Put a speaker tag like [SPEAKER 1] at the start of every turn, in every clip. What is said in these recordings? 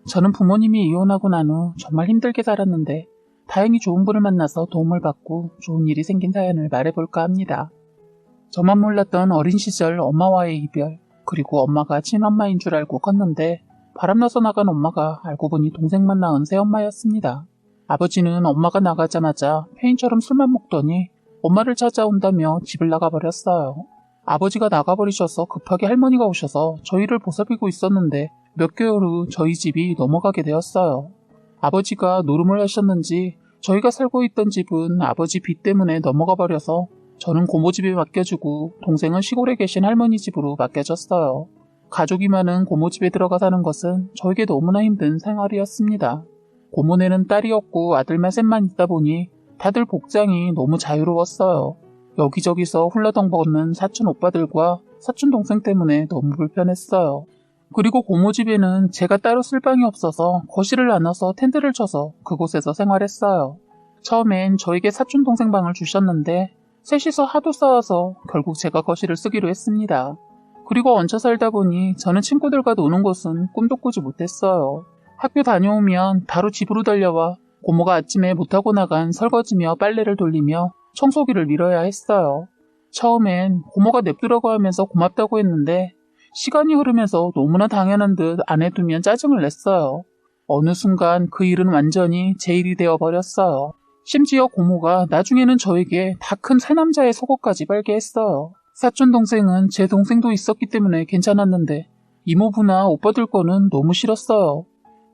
[SPEAKER 1] 저는 부모님이 이혼하고 난 후 정말 힘들게 살았는데 다행히 좋은 분을 만나서 도움을 받고 좋은 일이 생긴 사연을 말해볼까 합니다. 저만 몰랐던 어린 시절 엄마와의 이별, 그리고 엄마가 친엄마인 줄 알고 컸는데 바람나서 나간 엄마가 알고 보니 동생만 낳은 새엄마였습니다. 아버지는 엄마가 나가자마자 페인처럼 술만 먹더니 엄마를 찾아온다며 집을 나가버렸어요. 아버지가 나가버리셔서 급하게 할머니가 오셔서 저희를 보살피고 있었는데 몇 개월 후 저희 집이 넘어가게 되었어요. 아버지가 노름을 하셨는지 저희가 살고 있던 집은 아버지 빚 때문에 넘어가 버려서 저는 고모집에 맡겨주고 동생은 시골에 계신 할머니 집으로 맡겨졌어요. 가족이 많은 고모집에 들어가 사는 것은 저에게 너무나 힘든 생활이었습니다. 고모네는 딸이었고 아들만 셋만 있다 보니 다들 복장이 너무 자유로웠어요. 여기저기서 훌러덩거리는 사촌 오빠들과 사촌 동생 때문에 너무 불편했어요. 그리고 고모집에는 제가 따로 쓸 방이 없어서 거실을 나눠서 텐트를 쳐서 그곳에서 생활했어요. 처음엔 저에게 사촌 동생 방을 주셨는데 셋이서 하도 싸워서 결국 제가 거실을 쓰기로 했습니다. 그리고 얹혀 살다 보니 저는 친구들과 노는 것은 꿈도 꾸지 못했어요. 학교 다녀오면 바로 집으로 달려와 고모가 아침에 못하고 나간 설거지며 빨래를 돌리며 청소기를 밀어야 했어요. 처음엔 고모가 냅두라고 하면서 고맙다고 했는데 시간이 흐르면서 너무나 당연한 듯 안 해두면 짜증을 냈어요. 어느 순간 그 일은 완전히 제 일이 되어버렸어요. 심지어 고모가 나중에는 저에게 다 큰 새남자의 속옷까지 빨게 했어요. 사촌 동생은 제 동생도 있었기 때문에 괜찮았는데 이모부나 오빠들 거는 너무 싫었어요.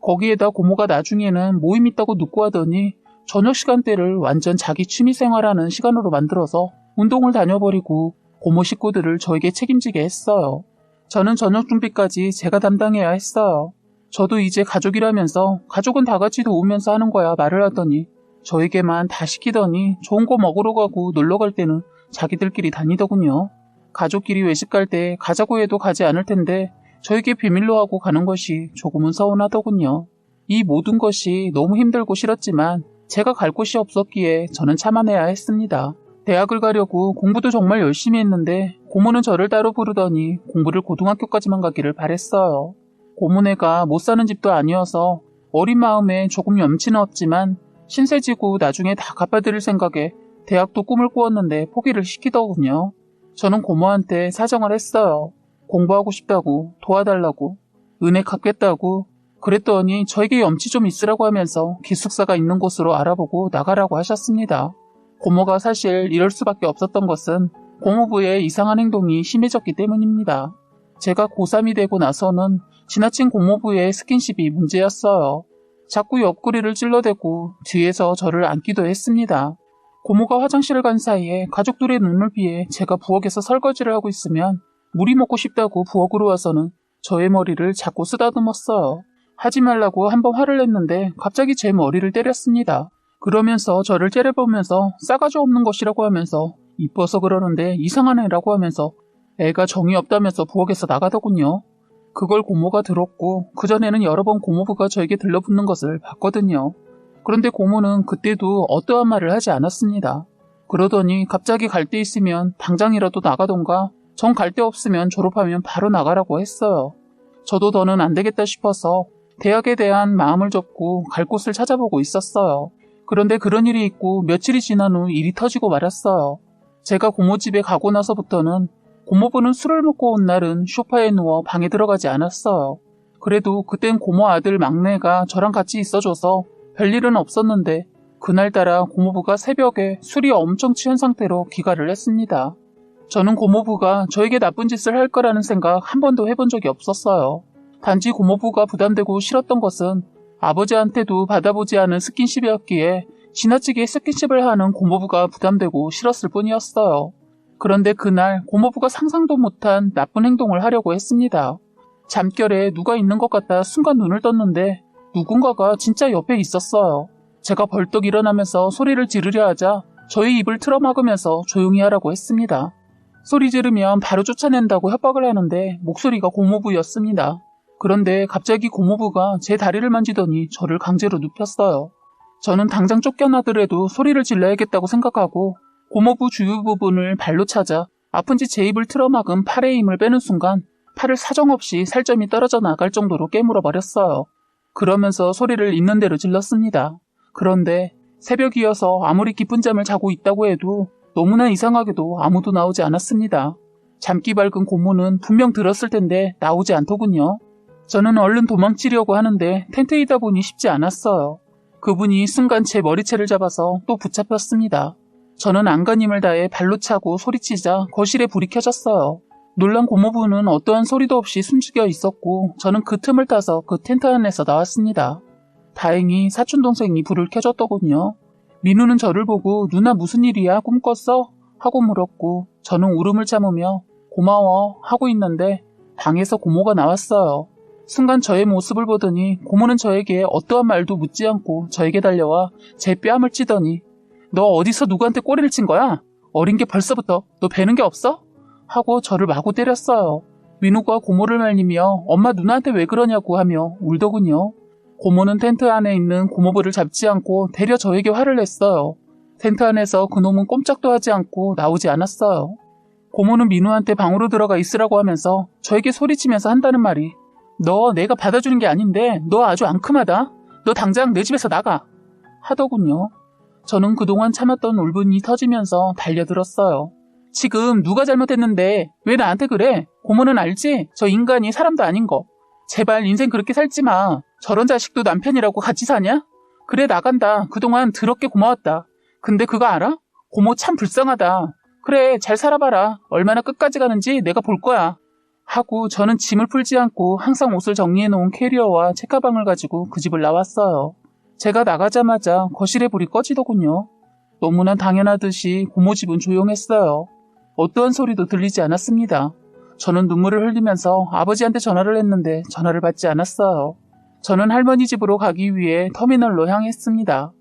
[SPEAKER 1] 거기에다 고모가 나중에는 모임 있다고 눕고 하더니 저녁 시간대를 완전 자기 취미생활하는 시간으로 만들어서 운동을 다녀버리고 고모 식구들을 저에게 책임지게 했어요. 저는 저녁 준비까지 제가 담당해야 했어요. 저도 이제 가족이라면서 가족은 다 같이 도우면서 하는 거야 말을 하더니 저에게만 다 시키더니 좋은 거 먹으러 가고 놀러 갈 때는 자기들끼리 다니더군요. 가족끼리 외식 갈 때 가자고 해도 가지 않을 텐데 저에게 비밀로 하고 가는 것이 조금은 서운하더군요. 이 모든 것이 너무 힘들고 싫었지만 제가 갈 곳이 없었기에 저는 참아내야 했습니다. 대학을 가려고 공부도 정말 열심히 했는데 고모는 저를 따로 부르더니 공부를 고등학교까지만 가기를 바랬어요. 고모네가 못 사는 집도 아니어서 어린 마음에 조금 염치는 없지만 신세지고 나중에 다 갚아드릴 생각에 대학도 꿈을 꾸었는데 포기를 시키더군요. 저는 고모한테 사정을 했어요. 공부하고 싶다고, 도와달라고, 은혜 갚겠다고. 그랬더니 저에게 염치 좀 있으라고 하면서 기숙사가 있는 곳으로 알아보고 나가라고 하셨습니다. 고모가 사실 이럴 수밖에 없었던 것은 고모부의 이상한 행동이 심해졌기 때문입니다. 제가 고3이 되고 나서는 지나친 고모부의 스킨십이 문제였어요. 자꾸 옆구리를 찔러대고 뒤에서 저를 안기도 했습니다. 고모가 화장실을 간 사이에 가족들의 눈을 피해 제가 부엌에서 설거지를 하고 있으면 물이 먹고 싶다고 부엌으로 와서는 저의 머리를 자꾸 쓰다듬었어요. 하지 말라고 한번 화를 냈는데 갑자기 제 머리를 때렸습니다. 그러면서 저를 째려보면서 싸가지 없는 것이라고 하면서 이뻐서 그러는데 이상한 애라고 하면서 애가 정이 없다면서 부엌에서 나가더군요. 그걸 고모가 들었고 그전에는 여러 번 고모부가 저에게 들러붙는 것을 봤거든요. 그런데 고모는 그때도 어떠한 말을 하지 않았습니다. 그러더니 갑자기 갈 데 있으면 당장이라도 나가던가 정 갈 데 없으면 졸업하면 바로 나가라고 했어요. 저도 더는 안 되겠다 싶어서 대학에 대한 마음을 접고 갈 곳을 찾아보고 있었어요. 그런데 그런 일이 있고 며칠이 지난 후 일이 터지고 말았어요. 제가 고모집에 가고 나서부터는 고모부는 술을 먹고 온 날은 소파에 누워 방에 들어가지 않았어요. 그래도 그땐 고모 아들 막내가 저랑 같이 있어줘서 별일은 없었는데 그날따라 고모부가 새벽에 술이 엄청 취한 상태로 귀가를 했습니다. 저는 고모부가 저에게 나쁜 짓을 할 거라는 생각 한 번도 해본 적이 없었어요. 단지 고모부가 부담되고 싫었던 것은 아버지한테도 받아보지 않은 스킨십이었기에 지나치게 스킨십을 하는 고모부가 부담되고 싫었을 뿐이었어요. 그런데 그날 고모부가 상상도 못한 나쁜 행동을 하려고 했습니다. 잠결에 누가 있는 것 같다 순간 눈을 떴는데 누군가가 진짜 옆에 있었어요. 제가 벌떡 일어나면서 소리를 지르려 하자 저희 입을 틀어막으면서 조용히 하라고 했습니다. 소리 지르면 바로 쫓아낸다고 협박을 하는데 목소리가 고모부였습니다. 그런데 갑자기 고모부가 제 다리를 만지더니 저를 강제로 눕혔어요. 저는 당장 쫓겨나더라도 소리를 질러야겠다고 생각하고 고모부 주요 부분을 발로 찾아 아픈지 제 입을 틀어막은 팔의 힘을 빼는 순간 팔을 사정없이 살점이 떨어져 나갈 정도로 깨물어 버렸어요. 그러면서 소리를 있는 대로 질렀습니다. 그런데 새벽이어서 아무리 깊은 잠을 자고 있다고 해도 너무나 이상하게도 아무도 나오지 않았습니다. 잠기 밝은 고모는 분명 들었을 텐데 나오지 않더군요. 저는 얼른 도망치려고 하는데 텐트이다 보니 쉽지 않았어요. 그분이 순간 제 머리채를 잡아서 또 붙잡혔습니다. 저는 안간힘을 다해 발로 차고 소리치자 거실에 불이 켜졌어요. 놀란 고모부는 어떠한 소리도 없이 숨죽여 있었고 저는 그 틈을 타서 그 텐트 안에서 나왔습니다. 다행히 사촌동생이 불을 켜줬더군요. 민우는 저를 보고 누나 무슨 일이야 꿈꿨어? 하고 물었고 저는 울음을 참으며 고마워 하고 있는데 방에서 고모가 나왔어요. 순간 저의 모습을 보더니 고모는 저에게 어떠한 말도 묻지 않고 저에게 달려와 제 뺨을 찌더니 너 어디서 누구한테 꼬리를 친 거야? 어린 게 벌써부터 너 배는 게 없어? 하고 저를 마구 때렸어요. 민우가 고모를 말리며 엄마 누나한테 왜 그러냐고 하며 울더군요. 고모는 텐트 안에 있는 고모부를 잡지 않고 대려 저에게 화를 냈어요. 텐트 안에서 그놈은 꼼짝도 하지 않고 나오지 않았어요. 고모는 민우한테 방으로 들어가 있으라고 하면서 저에게 소리치면서 한다는 말이 너 내가 받아주는 게 아닌데 너 아주 앙큼하다. 너 당장 내 집에서 나가. 하더군요. 저는 그동안 참았던 울분이 터지면서 달려들었어요. 지금 누가 잘못했는데 왜 나한테 그래? 고모는 알지? 저 인간이 사람도 아닌 거. 제발 인생 그렇게 살지 마. 저런 자식도 남편이라고 같이 사냐? 그래 나간다. 그동안 더럽게 고마웠다. 근데 그거 알아? 고모 참 불쌍하다. 그래 잘 살아봐라. 얼마나 끝까지 가는지 내가 볼 거야. 하고 저는 짐을 풀지 않고 항상 옷을 정리해놓은 캐리어와 책가방을 가지고 그 집을 나왔어요. 제가 나가자마자 거실에 불이 꺼지더군요. 너무나 당연하듯이 고모 집은 조용했어요. 어떠한 소리도 들리지 않았습니다. 저는 눈물을 흘리면서 아버지한테 전화를 했는데 전화를 받지 않았어요. 저는 할머니 집으로 가기 위해 터미널로 향했습니다.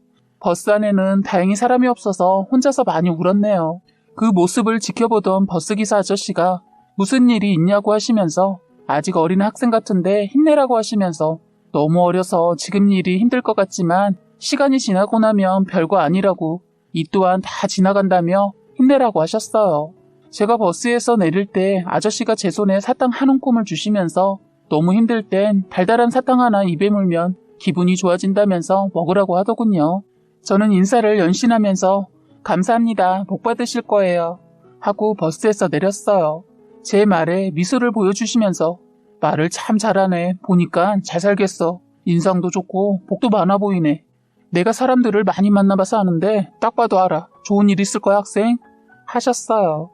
[SPEAKER 1] 버스 안에는 다행히 사람이 없어서 혼자서 많이 울었네요. 그 모습을 지켜보던 버스기사 아저씨가 무슨 일이 있냐고 하시면서 아직 어린 학생 같은데 힘내라고 하시면서 너무 어려서 지금 일이 힘들 것 같지만 시간이 지나고 나면 별거 아니라고 이 또한 다 지나간다며 힘내라고 하셨어요. 제가 버스에서 내릴 때 아저씨가 제 손에 사탕 한 움큼을 주시면서 너무 힘들 땐 달달한 사탕 하나 입에 물면 기분이 좋아진다면서 먹으라고 하더군요. 저는 인사를 연신하면서 감사합니다. 복 받으실 거예요. 하고 버스에서 내렸어요. 제 말에 미소를 보여주시면서 말을 참 잘하네. 보니까 잘 살겠어. 인상도 좋고 복도 많아 보이네. 내가 사람들을 많이 만나봐서 아는데 딱 봐도 알아. 좋은 일 있을 거야 학생? 하셨어요.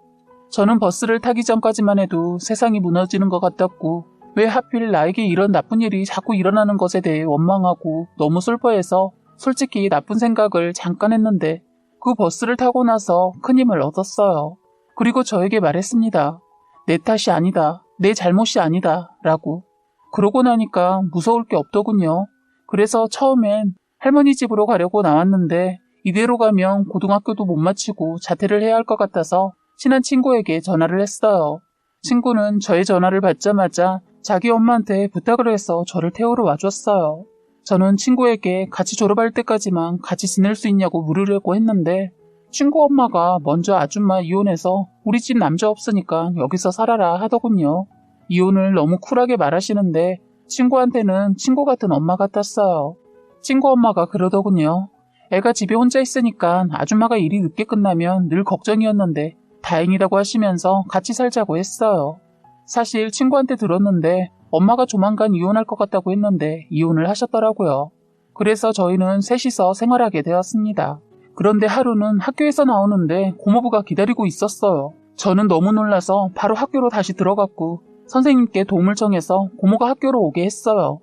[SPEAKER 1] 저는 버스를 타기 전까지만 해도 세상이 무너지는 것 같았고 왜 하필 나에게 이런 나쁜 일이 자꾸 일어나는 것에 대해 원망하고 너무 슬퍼해서 솔직히 나쁜 생각을 잠깐 했는데 그 버스를 타고 나서 큰 힘을 얻었어요. 그리고 저에게 말했습니다. 내 탓이 아니다. 내 잘못이 아니다. 라고. 그러고 나니까 무서울 게 없더군요. 그래서 처음엔 할머니 집으로 가려고 나왔는데 이대로 가면 고등학교도 못 마치고 자퇴를 해야 할 것 같아서 친한 친구에게 전화를 했어요. 친구는 저의 전화를 받자마자 자기 엄마한테 부탁을 해서 저를 태우러 와줬어요. 저는 친구에게 같이 졸업할 때까지만 같이 지낼 수 있냐고 물으려고 했는데 친구 엄마가 먼저 아줌마 이혼해서 우리 집 남자 없으니까 여기서 살아라 하더군요. 이혼을 너무 쿨하게 말하시는데 친구한테는 친구 같은 엄마 같았어요. 친구 엄마가 그러더군요. 애가 집에 혼자 있으니까 아줌마가 일이 늦게 끝나면 늘 걱정이었는데 다행이라고 하시면서 같이 살자고 했어요. 사실 친구한테 들었는데 엄마가 조만간 이혼할 것 같다고 했는데 이혼을 하셨더라고요. 그래서 저희는 셋이서 생활하게 되었습니다. 그런데 하루는 학교에서 나오는데 고모부가 기다리고 있었어요. 저는 너무 놀라서 바로 학교로 다시 들어갔고 선생님께 도움을 청해서 고모가 학교로 오게 했어요.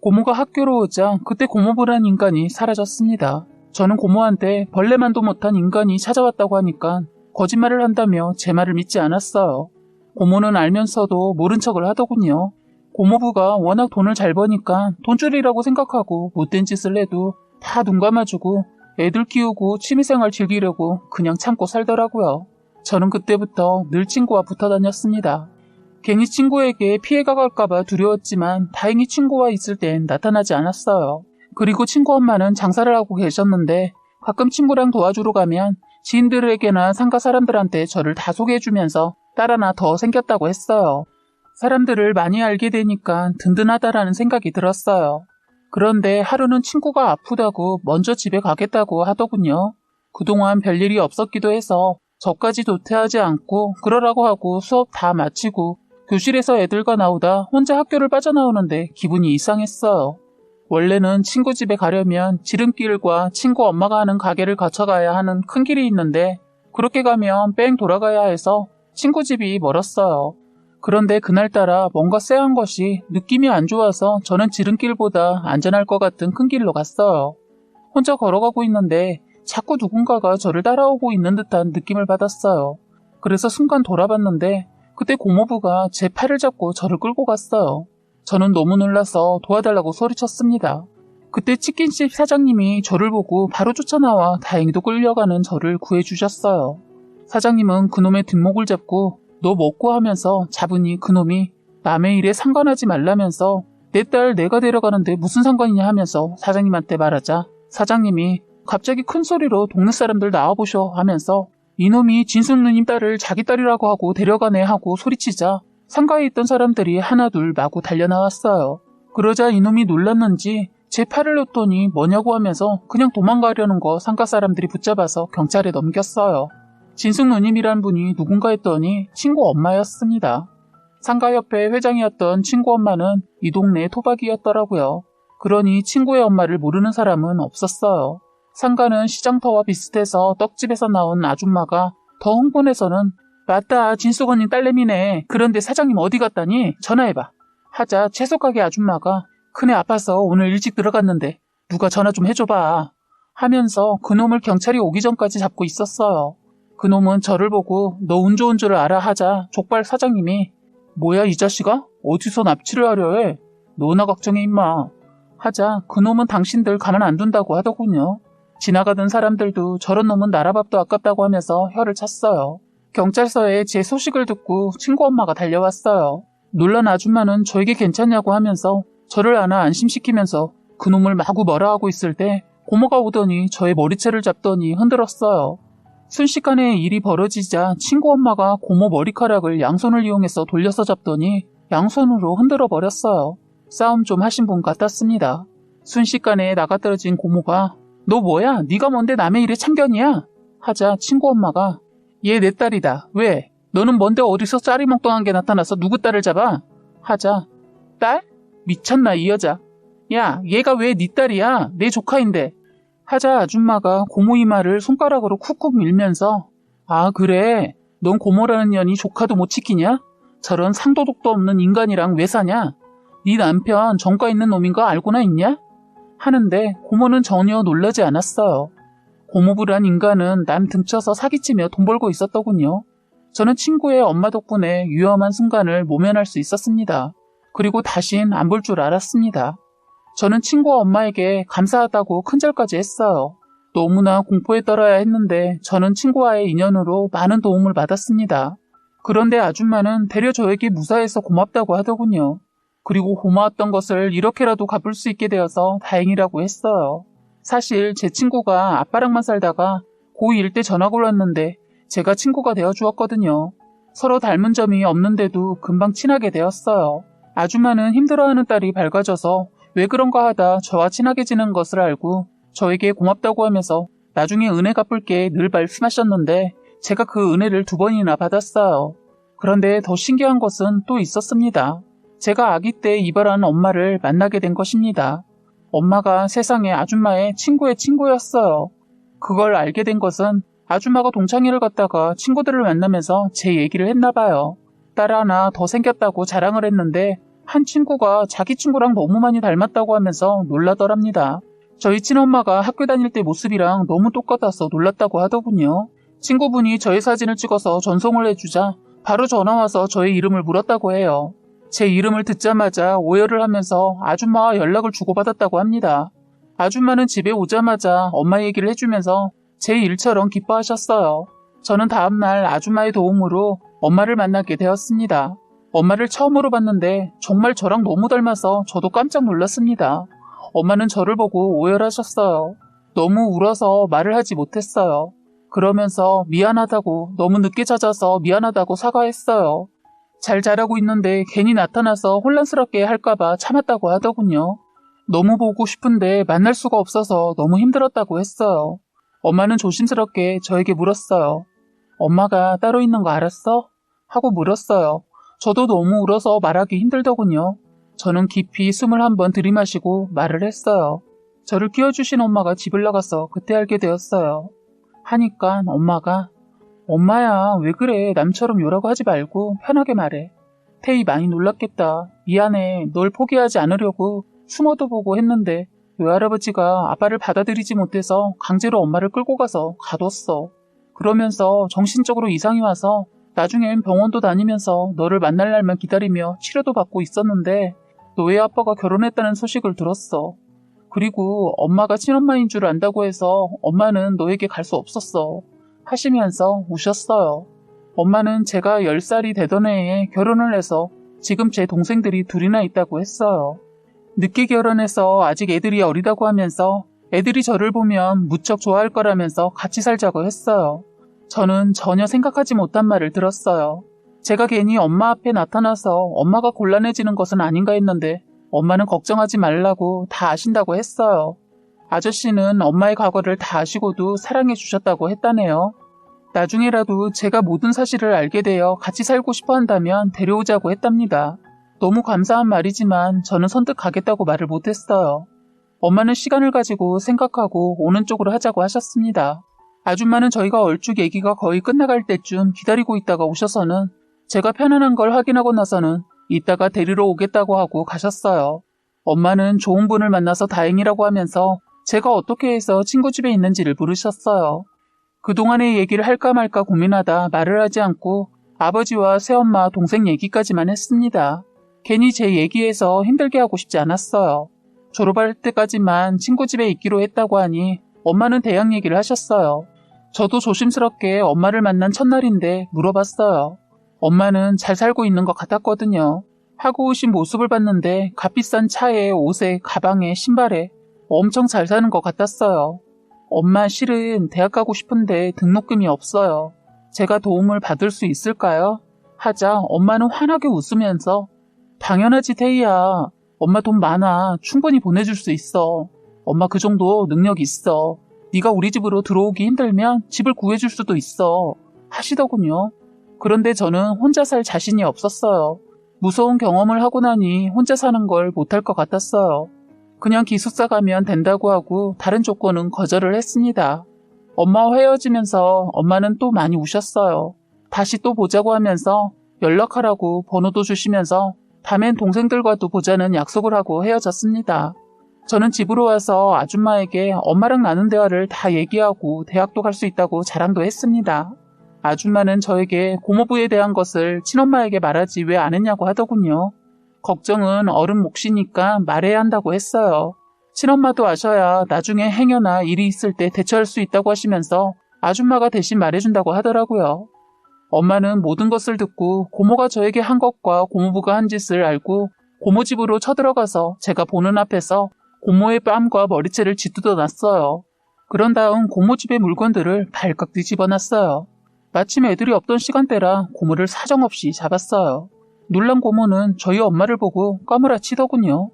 [SPEAKER 1] 고모가 학교로 오자 그때 고모부란 인간이 사라졌습니다. 저는 고모한테 벌레만도 못한 인간이 찾아왔다고 하니까 거짓말을 한다며 제 말을 믿지 않았어요. 고모는 알면서도 모른 척을 하더군요. 고모부가 워낙 돈을 잘 버니까 돈줄이라고 생각하고 못된 짓을 해도 다 눈 감아주고 애들 키우고 취미생활 즐기려고 그냥 참고 살더라고요. 저는 그때부터 늘 친구와 붙어 다녔습니다. 괜히 친구에게 피해가 갈까봐 두려웠지만 다행히 친구와 있을 땐 나타나지 않았어요. 그리고 친구 엄마는 장사를 하고 계셨는데 가끔 친구랑 도와주러 가면 지인들에게나 상가 사람들한테 저를 다 소개해주면서 딸 하나 더 생겼다고 했어요. 사람들을 많이 알게 되니까 든든하다라는 생각이 들었어요. 그런데 하루는 친구가 아프다고 먼저 집에 가겠다고 하더군요. 그동안 별일이 없었기도 해서 저까지 도태하지 않고 그러라고 하고 수업 다 마치고 교실에서 애들과 나오다 혼자 학교를 빠져나오는데 기분이 이상했어요. 원래는 친구 집에 가려면 지름길과 친구 엄마가 하는 가게를 거쳐가야 하는 큰 길이 있는데 그렇게 가면 뺑 돌아가야 해서 친구 집이 멀었어요. 그런데 그날따라 뭔가 쎄한 것이 느낌이 안 좋아서 저는 지름길보다 안전할 것 같은 큰 길로 갔어요. 혼자 걸어가고 있는데 자꾸 누군가가 저를 따라오고 있는 듯한 느낌을 받았어요. 그래서 순간 돌아봤는데 그때 고모부가 제 팔을 잡고 저를 끌고 갔어요. 저는 너무 놀라서 도와달라고 소리쳤습니다. 그때 치킨집 사장님이 저를 보고 바로 쫓아나와 다행히도 끌려가는 저를 구해주셨어요. 사장님은 그놈의 뒷목을 잡고 너 먹고 하면서 잡으니 그놈이 남의 일에 상관하지 말라면서 내 딸 내가 데려가는데 무슨 상관이냐 하면서 사장님한테 말하자 사장님이 갑자기 큰 소리로 동네 사람들 나와보셔 하면서 이놈이 진숙 누님 딸을 자기 딸이라고 하고 데려가네 하고 소리치자 상가에 있던 사람들이 하나둘 마구 달려나왔어요. 그러자 이놈이 놀랐는지 제 팔을 놓더니 뭐냐고 하면서 그냥 도망가려는 거 상가 사람들이 붙잡아서 경찰에 넘겼어요. 진숙 누님이란 분이 누군가 했더니 친구 엄마였습니다. 상가협회 회장이었던 친구 엄마는 이 동네 토박이였더라고요. 그러니 친구의 엄마를 모르는 사람은 없었어요. 상가는 시장터와 비슷해서 떡집에서 나온 아줌마가 더 흥분해서는 맞다 진숙 언니 딸내미네. 그런데 사장님 어디 갔다니? 전화해봐. 하자 채소가게 아줌마가 큰애 아파서 오늘 일찍 들어갔는데 누가 전화 좀 해줘봐 하면서 그놈을 경찰이 오기 전까지 잡고 있었어요. 그놈은 저를 보고 너 운 좋은 줄 알아 하자 족발 사장님이 뭐야 이 자식아? 어디서 납치를 하려 해? 너나 걱정해 임마 하자 그놈은 당신들 가만 안 둔다고 하더군요. 지나가던 사람들도 저런 놈은 나라밥도 아깝다고 하면서 혀를 찼어요. 경찰서에 제 소식을 듣고 친구 엄마가 달려왔어요. 놀란 아줌마는 저에게 괜찮냐고 하면서 저를 안아 안심시키면서 그놈을 마구 뭐라 하고 있을 때 고모가 오더니 저의 머리채를 잡더니 흔들었어요. 순식간에 일이 벌어지자 친구 엄마가 고모 머리카락을 양손을 이용해서 돌려서 잡더니 양손으로 흔들어 버렸어요. 싸움 좀 하신 분 같았습니다. 순식간에 나가떨어진 고모가 너 뭐야? 네가 뭔데 남의 일에 참견이야? 하자 친구 엄마가 얘 내 딸이다. 왜? 너는 뭔데 어디서 짜리몽땅한 게 나타나서 누구 딸을 잡아? 하자 딸? 미쳤나 이 여자. 야 얘가 왜 네 딸이야? 내 조카인데. 하자 아줌마가 고모 이마를 손가락으로 쿡쿡 밀면서 아 그래? 넌 고모라는 년이 조카도 못 지키냐? 저런 상도덕도 없는 인간이랑 왜 사냐? 네 남편 정가 있는 놈인 거 알고나 있냐? 하는데 고모는 전혀 놀라지 않았어요. 고모부란 인간은 남 등쳐서 사기치며 돈 벌고 있었더군요. 저는 친구의 엄마 덕분에 위험한 순간을 모면할 수 있었습니다. 그리고 다신 안 볼 줄 알았습니다. 저는 친구 엄마에게 감사하다고 큰절까지 했어요. 너무나 공포에 떨어야 했는데 저는 친구와의 인연으로 많은 도움을 받았습니다. 그런데 아줌마는 되려 저에게 무사해서 고맙다고 하더군요. 그리고 고마웠던 것을 이렇게라도 갚을 수 있게 되어서 다행이라고 했어요. 사실 제 친구가 아빠랑만 살다가 고2일 때 전학을 왔는데 제가 친구가 되어주었거든요. 서로 닮은 점이 없는데도 금방 친하게 되었어요. 아줌마는 힘들어하는 딸이 밝아져서 왜 그런가 하다 저와 친하게 지낸 것을 알고 저에게 고맙다고 하면서 나중에 은혜 갚을게 늘 말씀하셨는데 제가 그 은혜를 2번이나 받았어요. 그런데 더 신기한 것은 또 있었습니다. 제가 아기 때 이별한 엄마를 만나게 된 것입니다. 엄마가 세상에 아줌마의 친구의 친구였어요. 그걸 알게 된 것은 아줌마가 동창회를 갔다가 친구들을 만나면서 제 얘기를 했나 봐요. 딸 하나 더 생겼다고 자랑을 했는데 한 친구가 자기 친구랑 너무 많이 닮았다고 하면서 놀라더랍니다. 저희 친엄마가 학교 다닐 때 모습이랑 너무 똑같아서 놀랐다고 하더군요. 친구분이 저의 사진을 찍어서 전송을 해주자 바로 전화와서 저의 이름을 물었다고 해요. 제 이름을 듣자마자 오열을 하면서 아줌마와 연락을 주고받았다고 합니다. 아줌마는 집에 오자마자 엄마 얘기를 해주면서 제 일처럼 기뻐하셨어요. 저는 다음날 아줌마의 도움으로 엄마를 만나게 되었습니다. 엄마를 처음으로 봤는데 정말 저랑 너무 닮아서 저도 깜짝 놀랐습니다. 엄마는 저를 보고 오열하셨어요. 너무 울어서 말을 하지 못했어요. 그러면서 미안하다고 너무 늦게 찾아서 미안하다고 사과했어요. 잘 자라고 있는데 괜히 나타나서 혼란스럽게 할까봐 참았다고 하더군요. 너무 보고 싶은데 만날 수가 없어서 너무 힘들었다고 했어요. 엄마는 조심스럽게 저에게 물었어요. 엄마가 따로 있는 거 알았어? 하고 물었어요. 저도 너무 울어서 말하기 힘들더군요. 저는 깊이 숨을 한번 들이마시고 말을 했어요. 저를 키워주신 엄마가 집을 나가서 그때 알게 되었어요. 하니까 엄마가 엄마야 왜 그래 남처럼 요라고 하지 말고 편하게 말해. 태희 많이 놀랐겠다. 미안해 널 포기하지 않으려고 숨어도 보고 했는데 외할아버지가 아빠를 받아들이지 못해서 강제로 엄마를 끌고 가서 가뒀어. 그러면서 정신적으로 이상이 와서 나중엔 병원도 다니면서 너를 만날 날만 기다리며 치료도 받고 있었는데 너의 아빠가 결혼했다는 소식을 들었어. 그리고 엄마가 친엄마인 줄 안다고 해서 엄마는 너에게 갈 수 없었어. 하시면서 우셨어요. 엄마는 제가 10살이 되던 해에 결혼을 해서 지금 제 동생들이 둘이나 있다고 했어요. 늦게 결혼해서 아직 애들이 어리다고 하면서 애들이 저를 보면 무척 좋아할 거라면서 같이 살자고 했어요. 저는 전혀 생각하지 못한 말을 들었어요. 제가 괜히 엄마 앞에 나타나서 엄마가 곤란해지는 것은 아닌가 했는데 엄마는 걱정하지 말라고 다 아신다고 했어요. 아저씨는 엄마의 과거를 다 아시고도 사랑해 주셨다고 했다네요. 나중에라도 제가 모든 사실을 알게 되어 같이 살고 싶어 한다면 데려오자고 했답니다. 너무 감사한 말이지만 저는 선뜻 가겠다고 말을 못했어요. 엄마는 시간을 가지고 생각하고 오는 쪽으로 하자고 하셨습니다. 아줌마는 저희가 얼쭉 얘기가 거의 끝나갈 때쯤 기다리고 있다가 오셔서는 제가 편안한 걸 확인하고 나서는 이따가 데리러 오겠다고 하고 가셨어요. 엄마는 좋은 분을 만나서 다행이라고 하면서 제가 어떻게 해서 친구 집에 있는지를 물으셨어요. 그동안의 얘기를 할까 말까 고민하다 말을 하지 않고 아버지와 새엄마, 동생 얘기까지만 했습니다. 괜히 제 얘기에서 힘들게 하고 싶지 않았어요. 졸업할 때까지만 친구 집에 있기로 했다고 하니 엄마는 대학 얘기를 하셨어요. 저도 조심스럽게 엄마를 만난 첫날인데 물어봤어요. 엄마는 잘 살고 있는 것 같았거든요. 하고 오신 모습을 봤는데 값비싼 차에 옷에 가방에 신발에 엄청 잘 사는 것 같았어요. 엄마 실은 대학 가고 싶은데 등록금이 없어요. 제가 도움을 받을 수 있을까요? 하자 엄마는 환하게 웃으면서 당연하지 태희야. 엄마 돈 많아. 충분히 보내줄 수 있어. 엄마 그 정도 능력 있어. 네가 우리 집으로 들어오기 힘들면 집을 구해줄 수도 있어. 하시더군요. 그런데 저는 혼자 살 자신이 없었어요. 무서운 경험을 하고 나니 혼자 사는 걸 못할 것 같았어요. 그냥 기숙사 가면 된다고 하고 다른 조건은 거절을 했습니다. 엄마와 헤어지면서 엄마는 또 많이 우셨어요. 다시 또 보자고 하면서 연락하라고 번호도 주시면서 다음엔 동생들과도 보자는 약속을 하고 헤어졌습니다. 저는 집으로 와서 아줌마에게 엄마랑 나눈 대화를 다 얘기하고 대학도 갈 수 있다고 자랑도 했습니다. 아줌마는 저에게 고모부에 대한 것을 친엄마에게 말하지 왜 안 했냐고 하더군요. 걱정은 어른 몫이니까 말해야 한다고 했어요. 친엄마도 아셔야 나중에 행여나 일이 있을 때 대처할 수 있다고 하시면서 아줌마가 대신 말해준다고 하더라고요. 엄마는 모든 것을 듣고 고모가 저에게 한 것과 고모부가 한 짓을 알고 고모 집으로 쳐들어가서 제가 보는 앞에서 고모의 뺨과 머리채를 짓뜯어 놨어요. 그런 다음 고모 집의 물건들을 발칵 뒤집어놨어요. 마침 애들이 없던 시간대라 고모를 사정없이 잡았어요. 놀란 고모는 저희 엄마를 보고 까무라치더군요.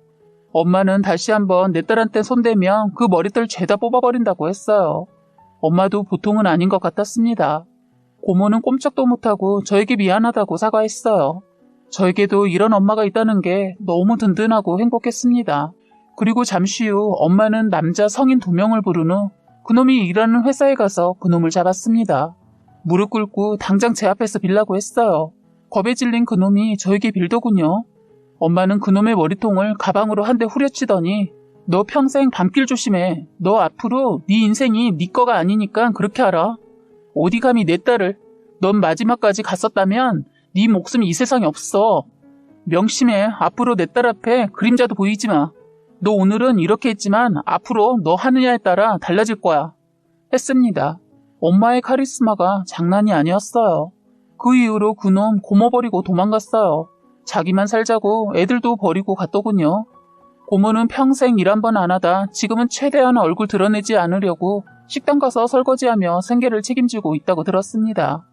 [SPEAKER 1] 엄마는 다시 한번 내 딸한테 손대면 그 머리털 죄다 뽑아버린다고 했어요. 엄마도 보통은 아닌 것 같았습니다. 고모는 꼼짝도 못하고 저에게 미안하다고 사과했어요. 저에게도 이런 엄마가 있다는 게 너무 든든하고 행복했습니다. 그리고 잠시 후 엄마는 남자 성인 2명을 부른 후 그놈이 일하는 회사에 가서 그놈을 잡았습니다. 무릎 꿇고 당장 제 앞에서 빌라고 했어요. 겁에 질린 그놈이 저에게 빌더군요. 엄마는 그놈의 머리통을 가방으로 한 대 후려치더니 너 평생 밤길 조심해. 너 앞으로 네 인생이 네 거가 아니니까 그렇게 알아. 어디 감히 내 딸을. 넌 마지막까지 갔었다면 네 목숨이 이 세상에 없어. 명심해. 앞으로 내 딸 앞에 그림자도 보이지 마. 너 오늘은 이렇게 했지만 앞으로 너 하느냐에 따라 달라질 거야. 했습니다. 엄마의 카리스마가 장난이 아니었어요. 그 이후로 그놈 고모 버리고 도망갔어요. 자기만 살자고 애들도 버리고 갔더군요. 고모는 평생 일 한 번 안 하다 지금은 최대한 얼굴 드러내지 않으려고 식당 가서 설거지하며 생계를 책임지고 있다고 들었습니다.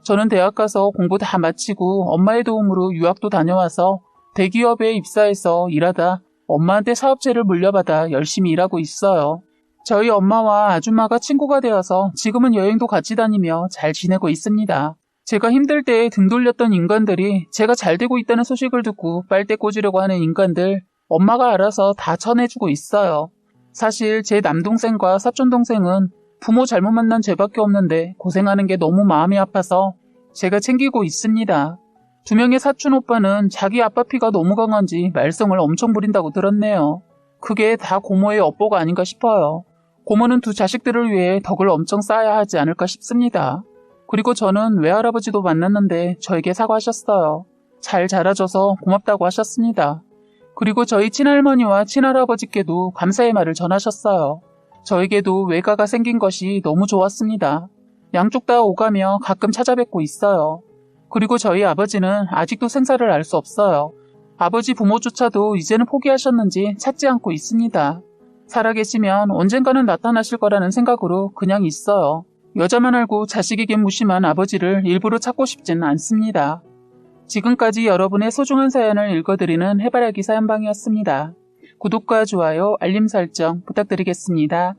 [SPEAKER 1] 저는 대학 가서 공부 다 마치고 엄마의 도움으로 유학도 다녀와서 대기업에 입사해서 일하다 엄마한테 사업체를 물려받아 열심히 일하고 있어요. 저희 엄마와 아줌마가 친구가 되어서 지금은 여행도 같이 다니며 잘 지내고 있습니다. 제가 힘들 때 등 돌렸던 인간들이 제가 잘 되고 있다는 소식을 듣고 빨대 꽂으려고 하는 인간들, 엄마가 알아서 다 쳐내주고 있어요. 사실 제 남동생과 사촌동생은 부모 잘못 만난 죄밖에 없는데 고생하는 게 너무 마음이 아파서 제가 챙기고 있습니다. 2명의 사촌 오빠는 자기 아빠 피가 너무 강한지 말썽을 엄청 부린다고 들었네요. 그게 다 고모의 업보가 아닌가 싶어요. 고모는 2 자식들을 위해 덕을 엄청 쌓아야 하지 않을까 싶습니다. 그리고 저는 외할아버지도 만났는데 저에게 사과하셨어요. 잘 자라줘서 고맙다고 하셨습니다. 그리고 저희 친할머니와 친할아버지께도 감사의 말을 전하셨어요. 저에게도 외가가 생긴 것이 너무 좋았습니다. 양쪽 다 오가며 가끔 찾아뵙고 있어요. 그리고 저희 아버지는 아직도 생사를 알 수 없어요. 아버지 부모조차도 이제는 포기하셨는지 찾지 않고 있습니다. 살아계시면 언젠가는 나타나실 거라는 생각으로 그냥 있어요. 여자만 알고 자식에게 무심한 아버지를 일부러 찾고 싶지는 않습니다. 지금까지 여러분의 소중한 사연을 읽어드리는 해바라기 사연방이었습니다. 구독과 좋아요, 알림 설정 부탁드리겠습니다.